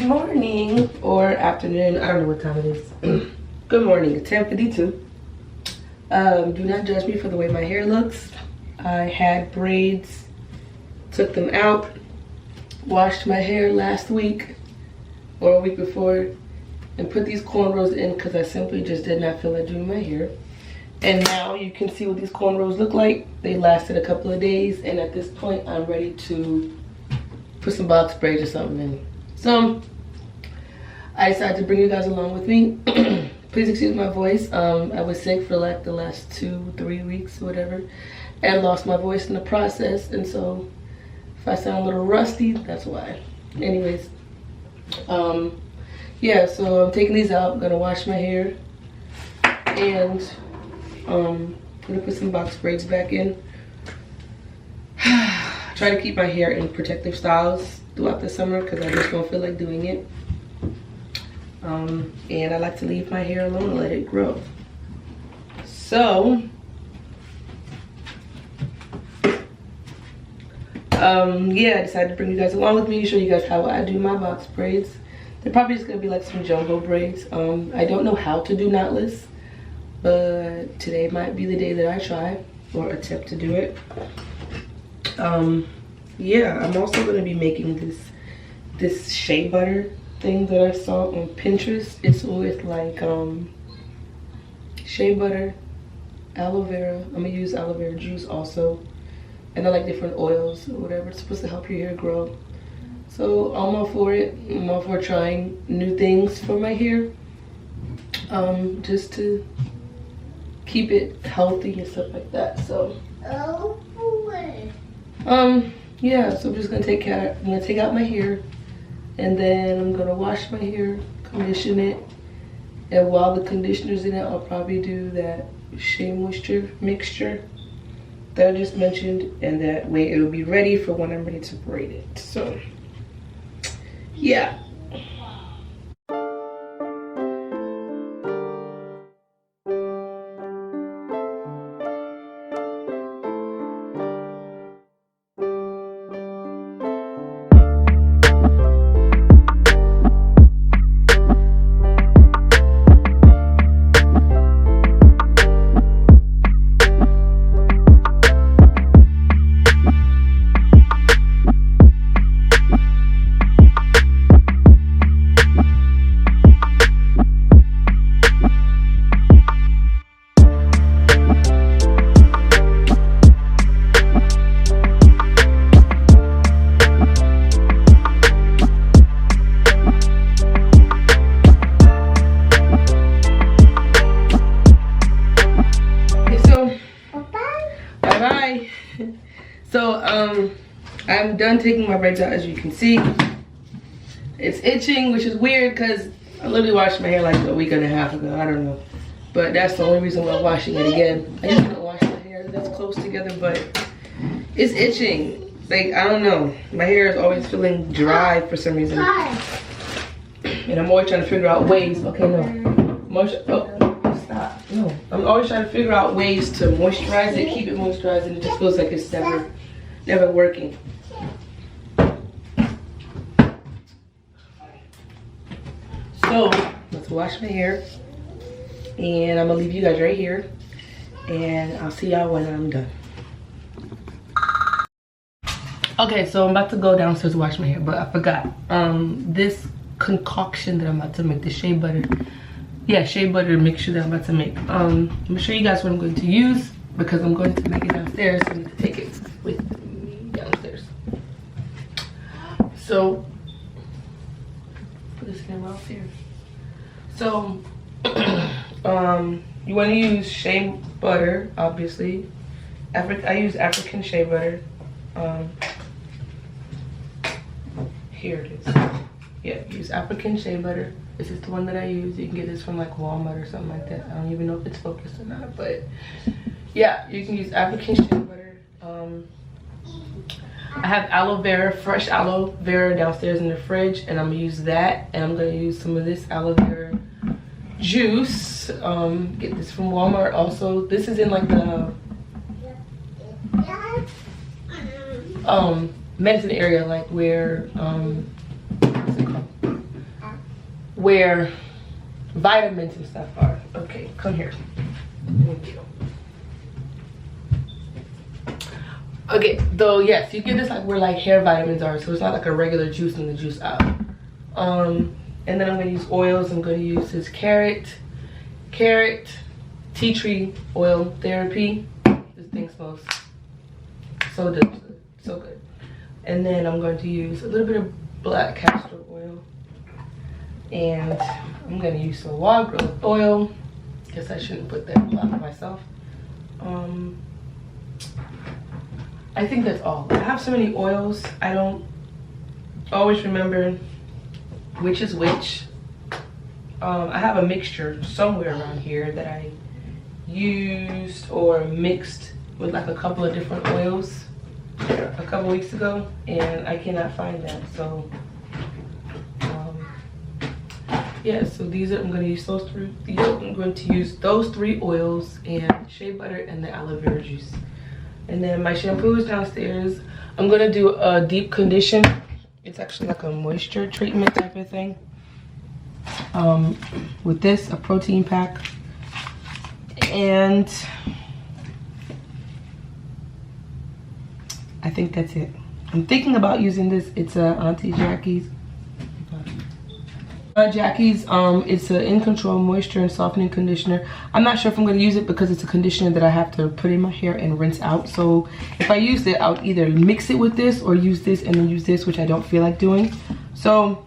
morning or afternoon. I don't know what time it is. Good morning. It's 10:52. Do not judge me for the way my hair looks. I had braids, took them out, washed my hair last week or a week before, and put these cornrows in because I simply just did not feel like doing my hair. And now you can see what these cornrows look like. They lasted a couple of days, and at this point I'm ready to put some box braids or something in. So I decided to bring you guys along with me. Please excuse my voice. I was sick for like the last 2-3 weeks or whatever, and lost my voice in the process, and so if I sound a little rusty, that's why. Anyways, yeah, so I'm taking these out. I'm gonna wash my hair, and I'm gonna put some box braids back in. Try to keep my hair in protective styles throughout the summer because I just don't feel like doing it. And I like to leave my hair alone and let it grow. So yeah, I decided to bring you guys along with me, show you guys how I do my box braids. They're probably just gonna be like some jumbo braids. I don't know how to do knotless, but today might be the day that I try or attempt to do it. Yeah, I'm also going to be making this shea butter thing that I saw on Pinterest. It's with like shea butter, aloe vera. I'm gonna use aloe vera juice also, and I like different oils or whatever. It's supposed to help your hair grow. So I'm all for it. I'm all for trying new things for my hair, just to keep it healthy and stuff like that. So yeah, so I'm just gonna take out my hair, and then I'm gonna wash my hair, condition it, and while the conditioner's in it, I'll probably do that shea moisture mixture that I just mentioned, and that way it'll be ready for when I'm ready to braid it. So yeah. So I'm done taking my braids out. As you can see, it's itching, which is weird because I literally washed my hair like a week and a half ago. I don't know, but that's the only reason why I'm washing it again. I usually don't wash my hair that's close together, but it's itching. Like, I don't know, my hair is always feeling dry for some reason, and I'm always trying to figure out ways. Okay, no, stop. No, I'm always trying to figure out ways to moisturize it, keep it moisturized, and it just feels like it's never working. So let's wash my hair, and I'm gonna leave you guys right here, and I'll see y'all when I'm done. Okay, so I'm about to go downstairs to wash my hair, but I forgot. This concoction that I'm about to make, the shea butter, shea butter mixture that I'm about to make. I'm gonna show you guys what I'm going to use because I'm going to make it downstairs. So I need to take it with me downstairs. So put this camera off here. So you want to use shea butter, obviously. I use African shea butter. Here it is. Yeah, use African shea butter. This is the one that I use. You can get this from like Walmart or something like that. I don't even know if it's focused or not, but yeah, you can use African shea butter. I have aloe vera, fresh aloe vera downstairs in the fridge, and I'm gonna use that, and I'm gonna use some of this aloe vera juice. Get this from Walmart also. This is in like the medicine area, like where what's it called? where vitamins and stuff are. Okay, come here. Thank you. Okay, though, yes, you get this like where like hair vitamins are, so it's not like a regular juice in the juice out. And then I'm gonna use oils. I'm gonna use this carrot, tea tree oil therapy. This thing smells so good, so good. And then I'm going to use a little bit of black castor oil, and I'm gonna use some wild growth oil. Guess I shouldn't put that a lot for myself. I think that's all. I have so many oils, I don't always remember which is which. I have a mixture somewhere around here that I used or mixed with like a couple of different oils a couple weeks ago, and I cannot find that. So yeah, so these are, I'm going to use those three. I'm going to use those 3 oils and shea butter and the aloe vera juice. And then my shampoo is downstairs. I'm going to do a deep condition. It's actually like a moisture treatment type of thing. With this, a protein pack. And I think that's it. I'm thinking about using this. It's a Auntie Jackie's. Jackie's, it's an In Control moisture and softening conditioner. I'm not sure if I'm going to use it because it's a conditioner that I have to put in my hair and rinse out. So if I use it, I'll either mix it with this or use this and then use this, which I don't feel like doing. So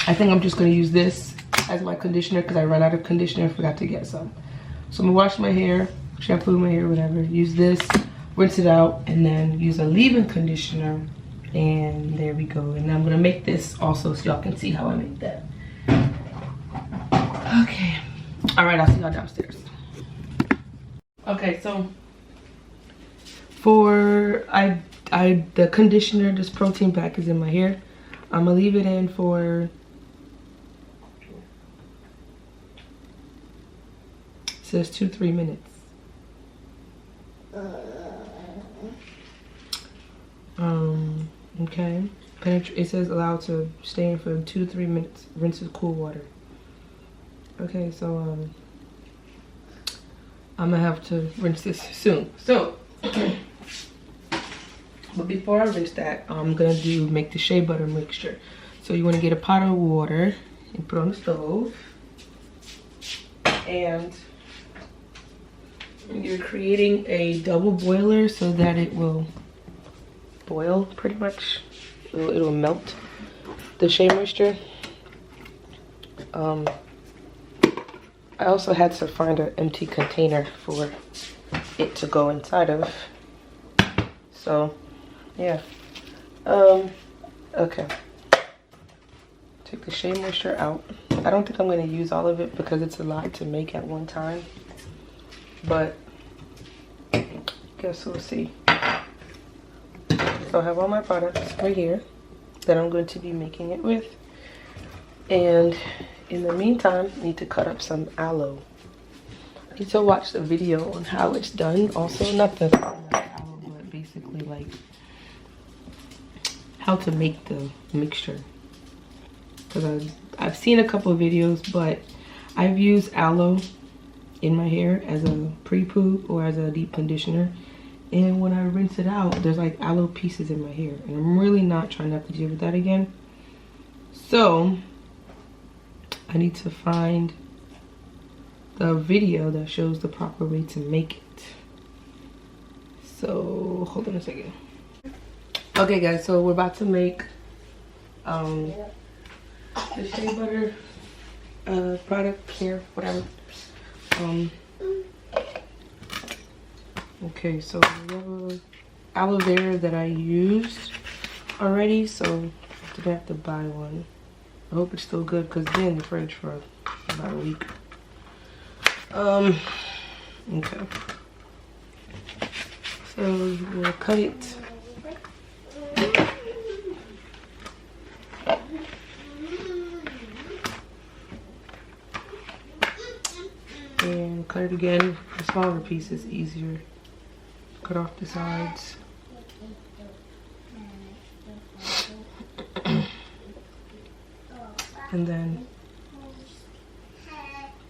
I think I'm just going to use this as my conditioner because I ran out of conditioner and forgot to get some. So I'm going to wash my hair, shampoo my hair, whatever. Use this, rinse it out, and then use a leave-in conditioner. And there we go. And I'm gonna make this also so y'all can see how I make that. Okay. All right, I'll see y'all downstairs. Okay, so for the conditioner, this protein pack is in my hair. I'm gonna leave it in for, it says 2-3 minutes. Okay, it says allowed to stay in for 2 to 3 minutes. Rinse with cool water. Okay, so I'm gonna have to rinse this soon. So, but before I rinse that, I'm gonna make the shea butter mixture. So you want to get a pot of water and put on the stove, and you're creating a double boiler so that it will boil pretty much. It'll melt the shea moisture. I also had to find an empty container for it to go inside of. So yeah. Okay. Take the shea moisture out. I don't think I'm going to use all of it because it's a lot to make at one time. But guess we'll see. So I have all my products right here that I'm going to be making it with. And in the meantime, I need to cut up some aloe. I need to watch the video on how it's done. Also, not the aloe, but basically like how to make the mixture. Because I've seen a couple of videos, but I've used aloe in my hair as a pre-poo or as a deep conditioner. And when I rinse it out, there's like aloe pieces in my hair. And I'm really not trying not to deal with that again. So I need to find the video that shows the proper way to make it. So hold on a second. Okay guys, so we're about to make the shea butter product here, whatever. Okay, so we have aloe vera that I used already, so I'm gonna have to buy one. I hope it's still good because it's been in the fridge for about a week. Okay. So we'll cut it. And cut it again. The smaller piece is easier. Cut off the sides. And and then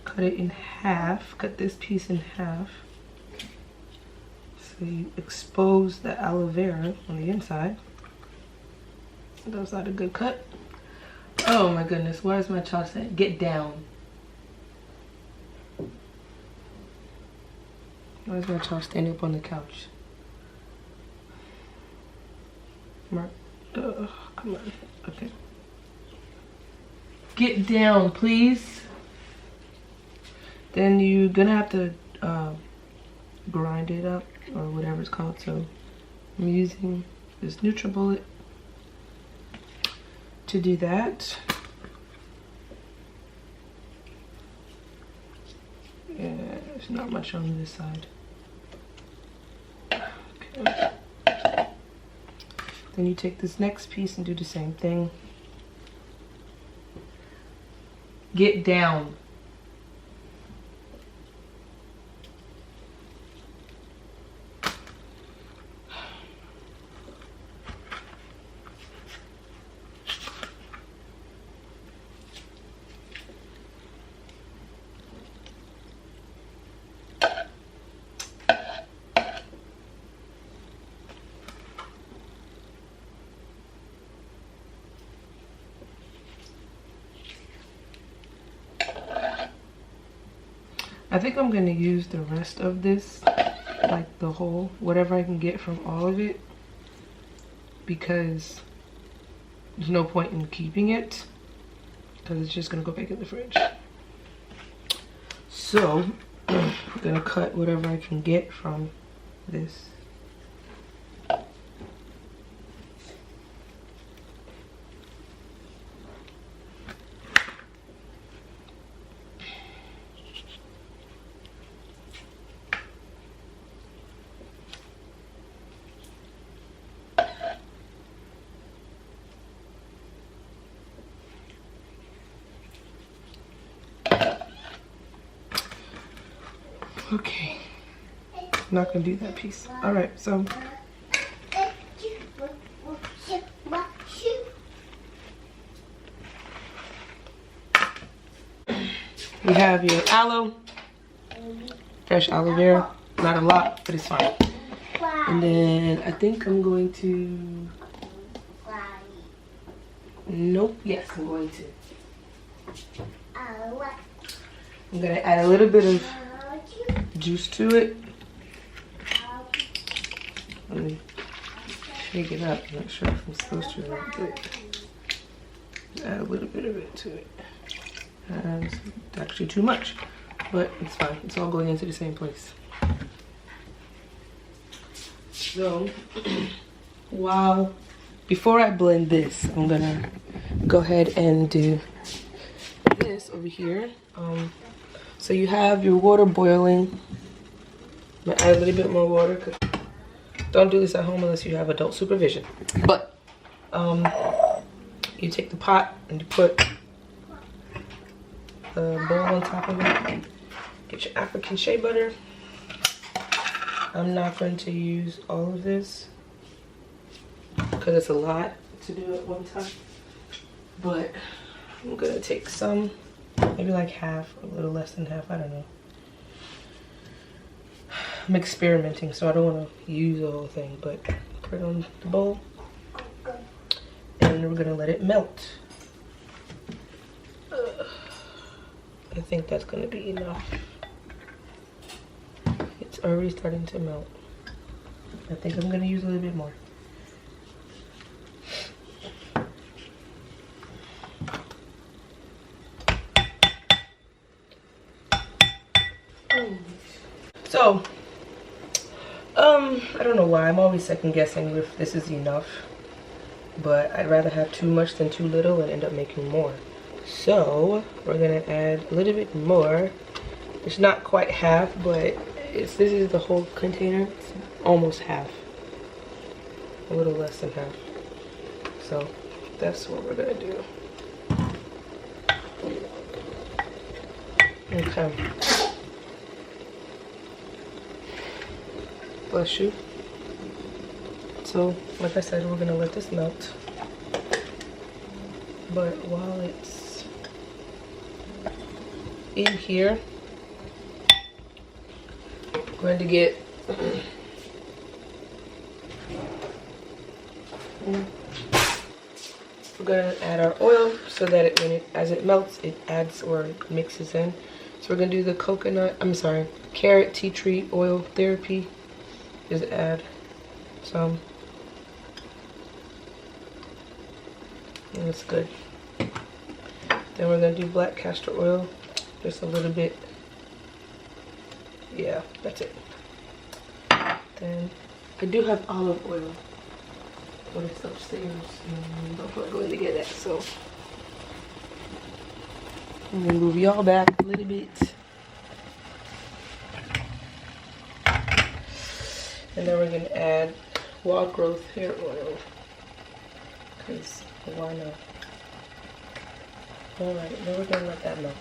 cut it in half. Cut this piece in half. So you expose the aloe vera on the inside. That's not a good cut. Oh my goodness, where's my child saying? Get down. Where's my child standing up on the couch? Mark, come on, okay. Get down, please. Then you're gonna have to grind it up, or whatever it's called. So I'm using this NutriBullet to do that. Yeah, there's not much on this side. Okay. Then you take this next piece and do the same thing. Get down. I think I'm gonna use the rest of this, like the whole, whatever I can get from all of it, because there's no point in keeping it, because it's just gonna go back in the fridge. So I'm gonna cut whatever I can get from this. Okay, I'm not gonna do that piece. All right, so we have your aloe, fresh aloe vera. Not a lot, but it's fine. And then I think I'm going to. Nope. Yes, I'm going to. I'm gonna add a little bit of juice to it. Let me shake it up. I'm not sure if I'm supposed to or not. Add a little bit of it to it. And it's actually too much, but it's fine. It's all going into the same place. So, before I blend this, I'm gonna go ahead and do this over here. So you have your water boiling. I'm gonna add a little bit more water. Don't do this at home unless you have adult supervision. But you take the pot and you put the bowl on top of it. Get your African shea butter. I'm not going to use all of this because it's a lot to do at one time. But I'm gonna take some. Maybe like half, a little less than half, I don't know. I'm experimenting, so I don't want to use the whole thing, but put it on the bowl. And we're going to let it melt. I think that's going to be enough. It's already starting to melt. I think I'm going to use a little bit more. So, I don't know why. I'm always second guessing if this is enough. But I'd rather have too much than too little and end up making more. So, we're going to add a little bit more. It's not quite half, but this is the whole container. It's almost half. A little less than half. So, that's what we're going to do. Okay. Bless you. So, like I said, we're gonna let this melt. But while it's in here, I'm going to get we're going to add our oil so that as it melts, it adds or mixes in. So we're going to do the carrot tea tree oil therapy. Just add some. And it's good. Then we're going to do black castor oil. Just a little bit. Yeah, that's it. Then I do have olive oil, but it's upstairs and I'm not going to get that. So I'm going to move y'all back a little bit. And then we're going to add wild growth hair oil. Because why not? Alright, now we're going to let that melt.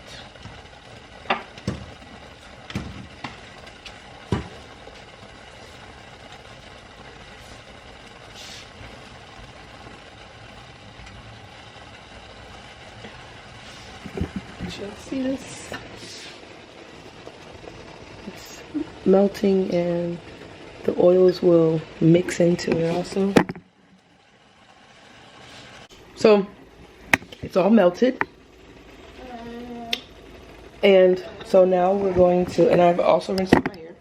You see this? It's melting and the oils will mix into it also. So it's all melted. And so now we're going to, and I've also rinsed my hair.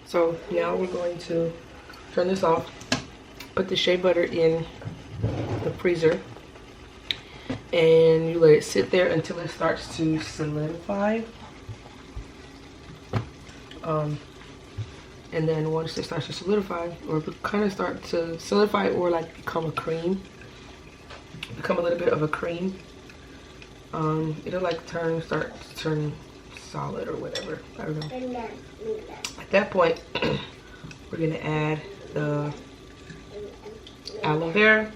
So now we're going to turn this off, put the shea butter in the freezer, and you let it sit there until it starts to solidify. And then once it starts to solidify, or kind of start to solidify or like become a cream, become a little bit of a cream, it'll like start to turn solid or whatever. I don't know. At that point, we're gonna add the aloe vera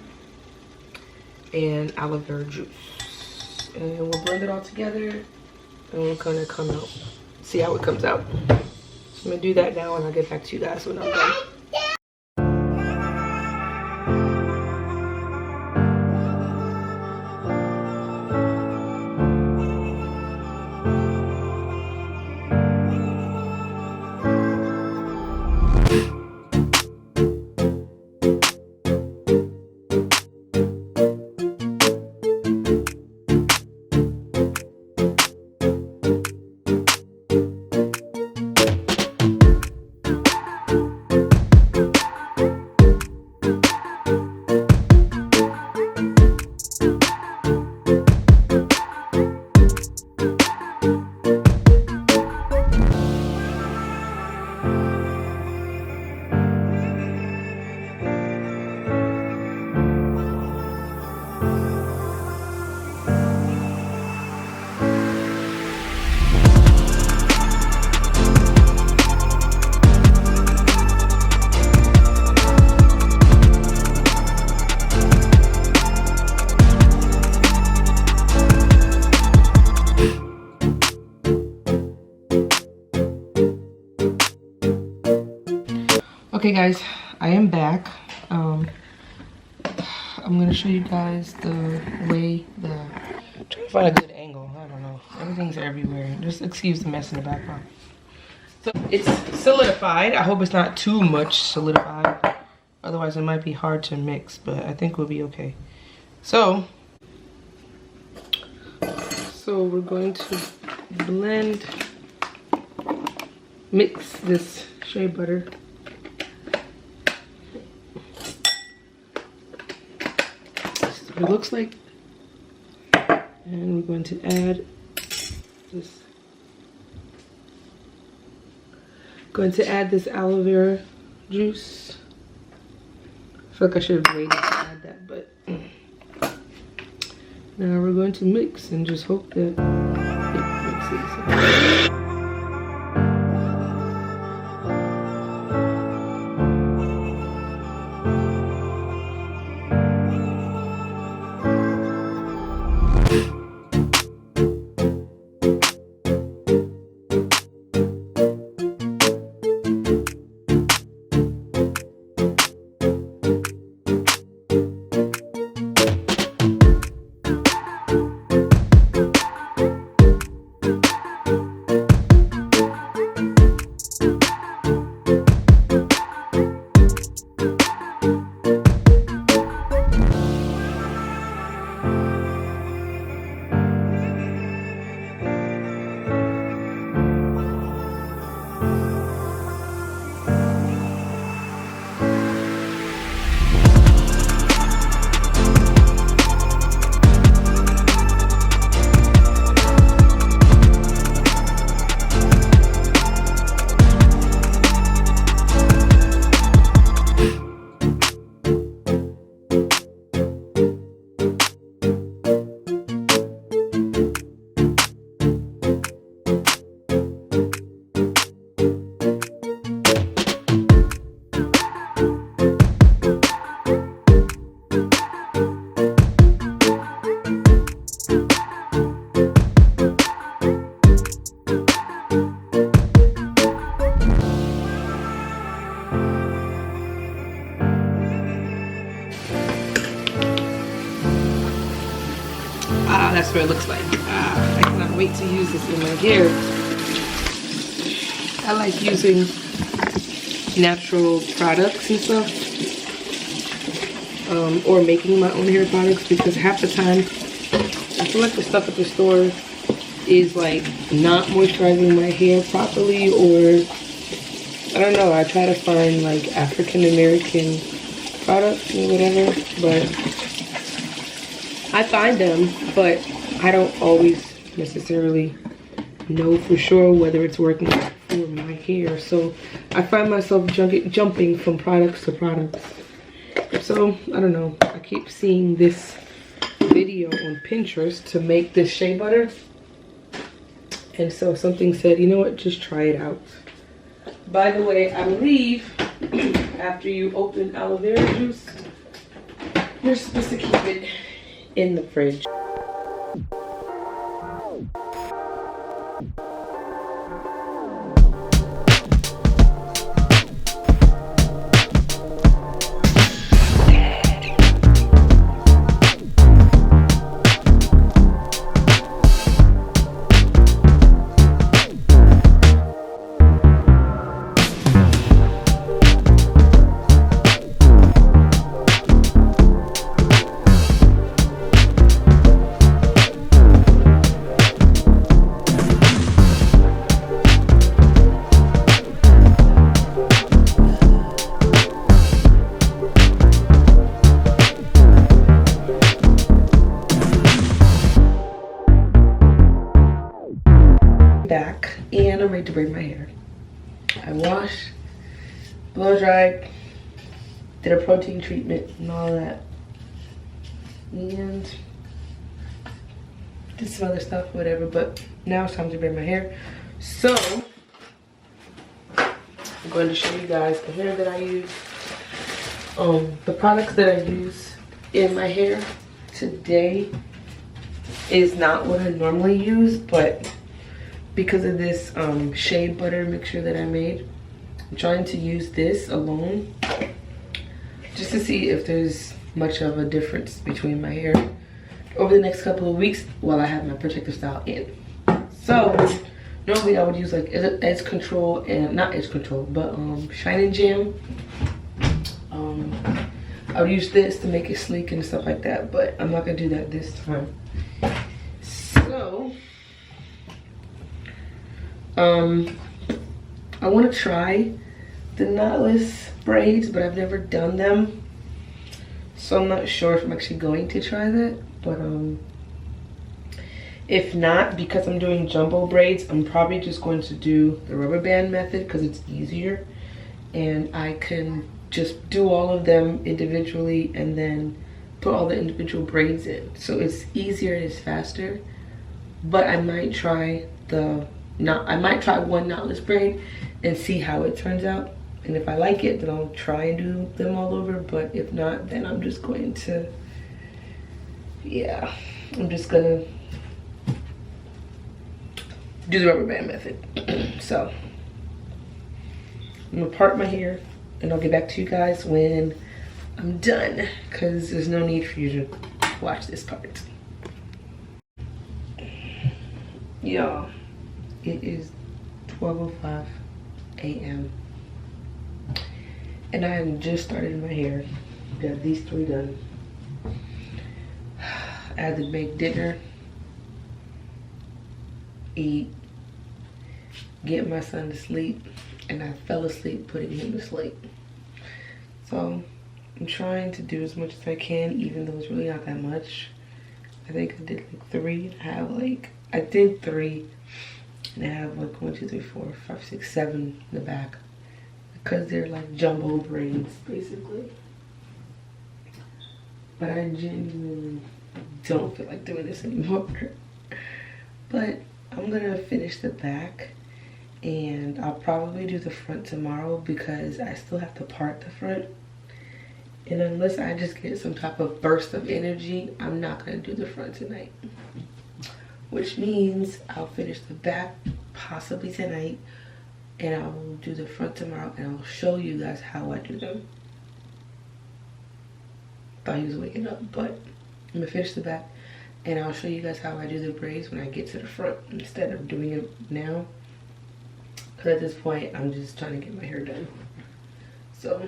and aloe vera juice, and we'll blend it all together, and we're gonna come out, see how it comes out. So I'm gonna do that now, and I'll get back to you guys when I'm done. Okay guys, I am back. I'm gonna show you guys the way trying to find a good angle. I don't know. Everything's everywhere. Just excuse the mess in the background. So it's solidified. I hope it's not too much solidified. Otherwise it might be hard to mix, but I think we'll be okay. So we're going to mix this shea butter. It looks like, and we're going to add this. Going to add this aloe vera juice. I feel like I should have waited to add that, but now we're going to mix and just hope that it mixes. it looks like. I cannot wait to use this in my hair. I like using natural products and stuff, or making my own hair products, because half the time I feel like the stuff at the store is like not moisturizing my hair properly, or I don't know. I try to find like African American products or whatever, but I find them, but I don't always necessarily know for sure whether it's working for my hair. So I find myself jumping from products to products. So I don't know. I keep seeing this video on Pinterest to make this shea butter, and so something said, you know what, just try it out. By the way, I believe after you open aloe vera juice, you're supposed to keep it in the fridge. Back, and I'm ready to braid my hair. I washed, blow dried, did a protein treatment and all that, and did some other stuff, whatever, but now it's time to braid my hair. So I'm going to show you guys the hair that I use, the products that I use in my hair. Today is not what I normally use, but because of this shea butter mixture that I made, I'm trying to use this alone just to see if there's much of a difference between my hair over the next couple of weeks while I have my protective style in. So normally I would use like edge control, and not edge control, but shine and jam. I would use this to make it sleek and stuff like that, but I'm not gonna do that this time. So I want to try the knotless braids, but I've never done them, so I'm not sure if I'm actually going to try that. But if not, because I'm doing jumbo braids, I'm probably just going to do the rubber band method because it's easier, and I can just do all of them individually and then put all the individual braids in, so it's easier and it's faster. But I might try I might try one knotless braid and see how it turns out, and if I like it, then I'll try and do them all over. But if not, then I'm just going to, yeah, I'm just gonna do the rubber band method. So I'm gonna part my hair and I'll get back to you guys when I'm done, because there's no need for you to watch this part. Y'all, it is 12:05 a.m. and I have just started my hair. Got these three done. I had to make dinner, eat, get my son to sleep, and I fell asleep putting him to sleep. So I'm trying to do as much as I can, even though it's really not that much. I think I did like three and I have like, I did three and I have like 1, 2, 3, 4, 5, 6, 7 in the back, because they're like jumbo braids basically. But I genuinely don't feel like doing this anymore. But I'm gonna finish the back, and I'll probably do the front tomorrow because I still have to part the front. And unless I just get some type of burst of energy, I'm not gonna do the front tonight. Which means I'll finish the back possibly tonight, and I'll do the front tomorrow, and I'll show you guys how I do them. Thought he was waking up, but I'm gonna finish the back And I'll show you guys how I do the braids when I get to the front instead of doing it now. Because at this point, I'm just trying to get my hair done. So.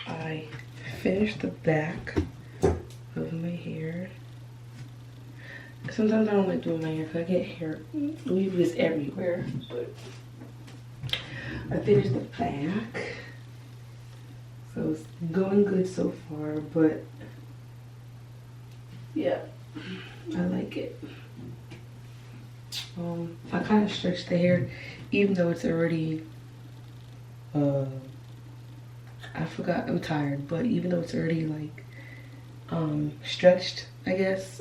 I finished the back of my hair. Sometimes I don't like doing my hair because I get hair leaves everywhere, but I finished the back. So it's going good so far, but yeah, I like it. I kind of stretched the hair even though it's already I forgot, I'm tired, but even though it's already like stretched, I guess,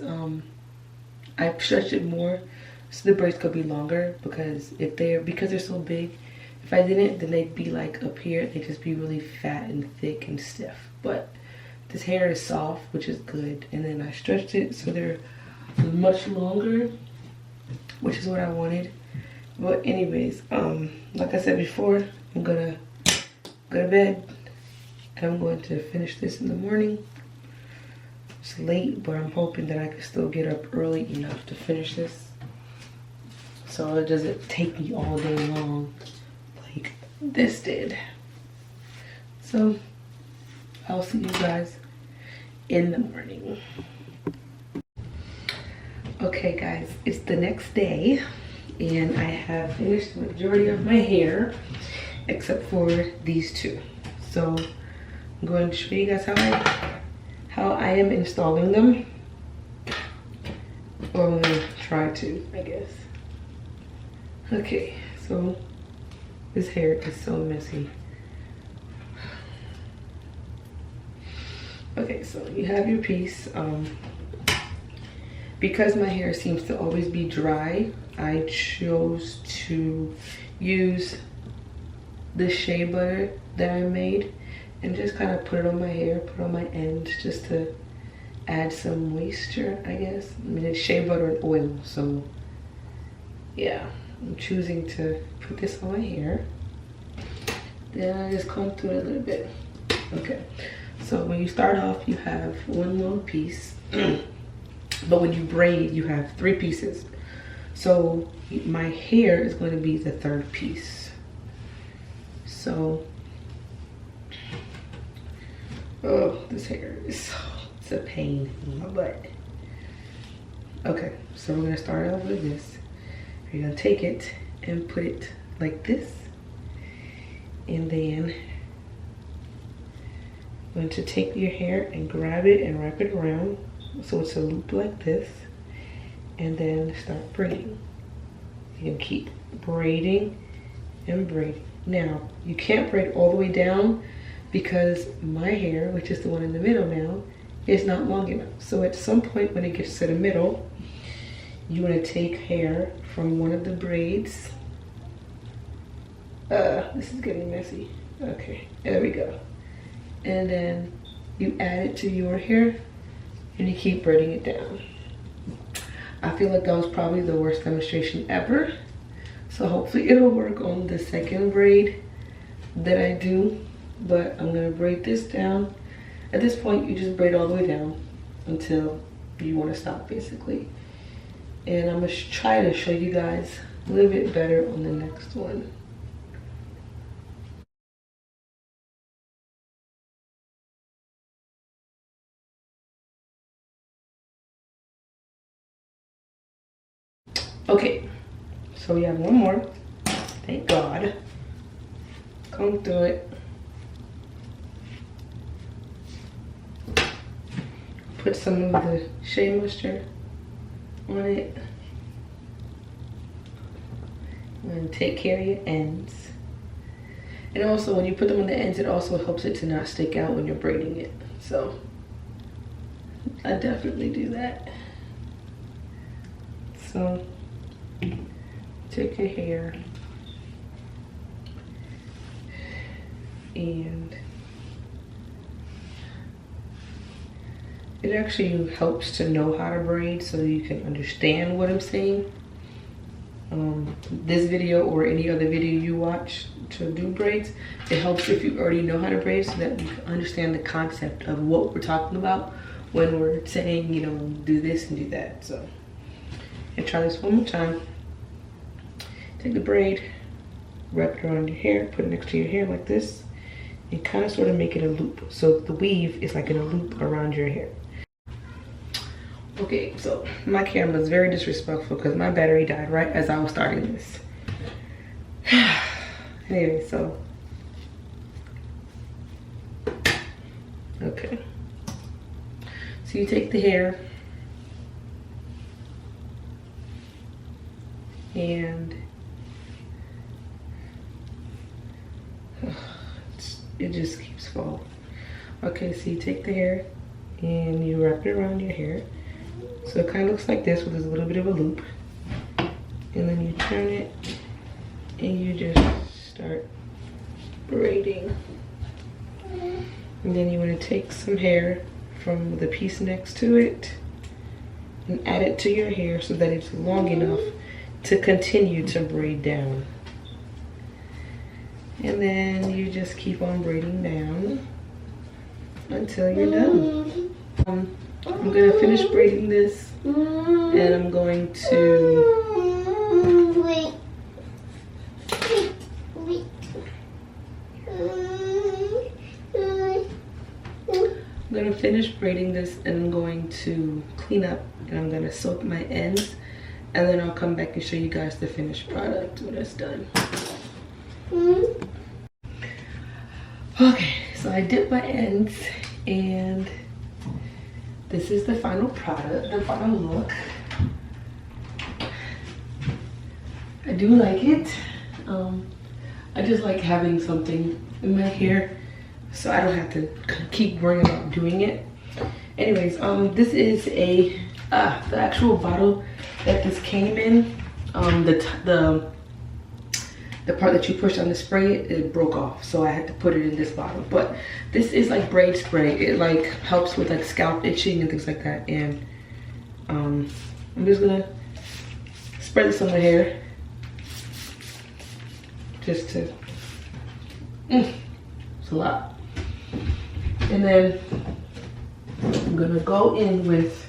I stretched it more so the braids could be longer, because because they're so big, if I didn't, then they'd be like up here, they'd just be really fat and thick and stiff. But this hair is soft, which is good, and then I stretched it so they're much longer, which is what I wanted. But anyways, like I said before, I'm gonna go to bed and I'm going to finish this in the morning. It's late, but I'm hoping that I can still get up early enough to finish this so it doesn't take me all day long like this did. So I'll see you guys in the morning. Okay guys, it's the next day and I have finished the majority of my hair except for these two. So I'm going to show you guys how I am installing them. Or I'm gonna try to, I guess. Okay, so this hair is so messy. Okay, so you have your piece. Because my hair seems to always be dry, I chose to use the shea butter that I made and just kind of put it on my hair, put it on my ends just to add some moisture, I guess. I mean, it's shea butter and oil, so yeah, I'm choosing to put this on my hair. Then I just comb through it a little bit. Okay, so when you start off, you have one long piece. But when you braid, you have 3 pieces. So my hair is going to be the 3rd piece. So, oh, this hair is, it's a pain in my butt. Okay, so we're gonna start off with this. You're gonna take it and put it like this. And then you're going to take your hair and grab it and wrap it around. So it's a loop like this, and then start braiding. You can keep braiding and braiding. Now, you can't braid all the way down because my hair, which is the one in the middle now, is not long enough. So at some point when it gets to the middle, you want to take hair from one of the braids. This is getting messy. Okay, there we go. And then you add it to your hair and you keep braiding it down. I feel like that was probably the worst demonstration ever. So hopefully it'll work on the second braid that I do. But I'm gonna braid this down. At this point, you just braid all the way down until you wanna stop, basically. And I'm gonna try to show you guys a little bit better on the next one. Okay, so we have one more. Thank God. Comb through it. Put some of the shea moisture on it. And take care of your ends. And also when you put them on the ends, it also helps it to not stick out when you're braiding it. So I definitely do that. So take your hair and it actually helps to know how to braid so you can understand what I'm saying. This video or any other video you watch to do braids, it helps if you already know how to braid so that you can understand the concept of what we're talking about when we're saying, you know, do this and do that. So and try this one more time. Take the braid, wrap it around your hair, put it next to your hair like this, and kind of sort of make it a loop. So the weave is like in a loop around your hair. Okay, so my camera is very disrespectful because my battery died right as I was starting this. Anyway, so. Okay. So you take the hair and it just keeps falling. Okay, so you take the hair and you wrap it around your hair. So it kind of looks like this with a little bit of a loop. And then you turn it and you just start braiding. And then you want to take some hair from the piece next to it and add it to your hair so that it's long enough to continue to braid down. And then you just keep on braiding down until you're done. I'm gonna finish braiding this and I'm going to Wait. I'm gonna finish braiding this and I'm going to clean up and I'm gonna soak my ends and then I'll come back and show you guys the finished product when it's done. Okay, so I dipped my ends and this is the final product, the final look. I do like it. I just like having something in my hair so I don't have to keep worrying about doing it. Anyways, this is the actual bottle that this came in. The part that you push on the spray, it broke off, so I had to put it in this bottle. But this is like braid spray. It like helps with like scalp itching and things like that. And I'm just gonna spray this on my hair, just to. It's a lot. And then I'm gonna go in with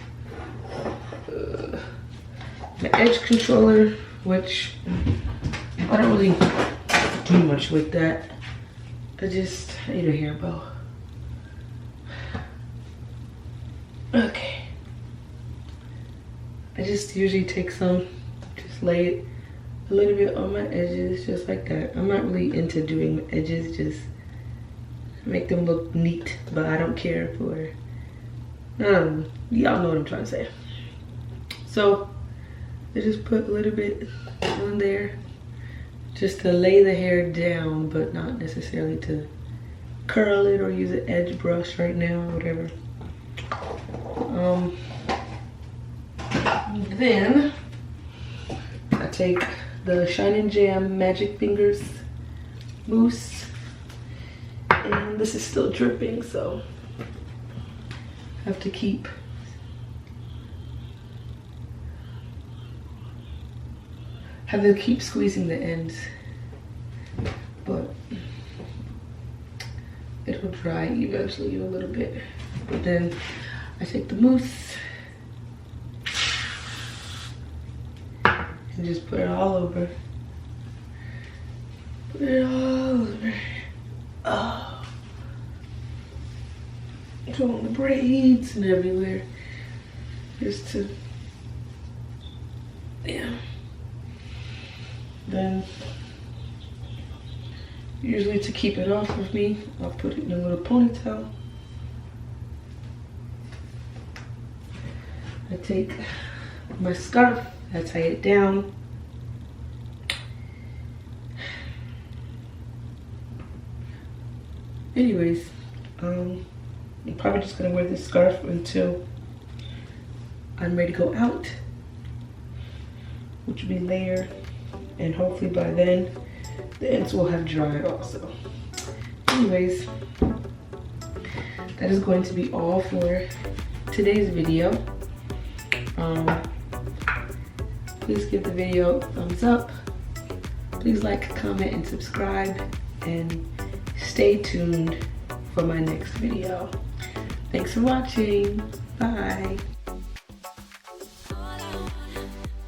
the edge controller, which I don't really do much with that. I need a hair bow. Okay. I just usually take some, just lay it a little bit on my edges, just like that. I'm not really into doing my edges, just make them look neat, but I don't care for, y'all know what I'm trying to say. So I just put a little bit on there, just to lay the hair down, but not necessarily to curl it or use an edge brush right now or whatever. Then I take the Shine and Jam Magic Fingers mousse, and this is still dripping, so I have to keep squeezing the ends, but it'll dry eventually a little bit. But then I take the mousse and just put it all over. Put it all over. Oh, it's on the braids and everywhere, just to, yeah. then usually to keep it off of me, I'll put it in a little ponytail. I take my scarf, I tie it down. Anyways, I'm probably just gonna wear this scarf until I'm ready to go out, which will be later, and hopefully by then the ends will have dried also. Anyways, that is going to be all for today's video. Please give the video a thumbs up. Please like, comment, and subscribe, and stay tuned for my next video. Thanks for watching. Bye.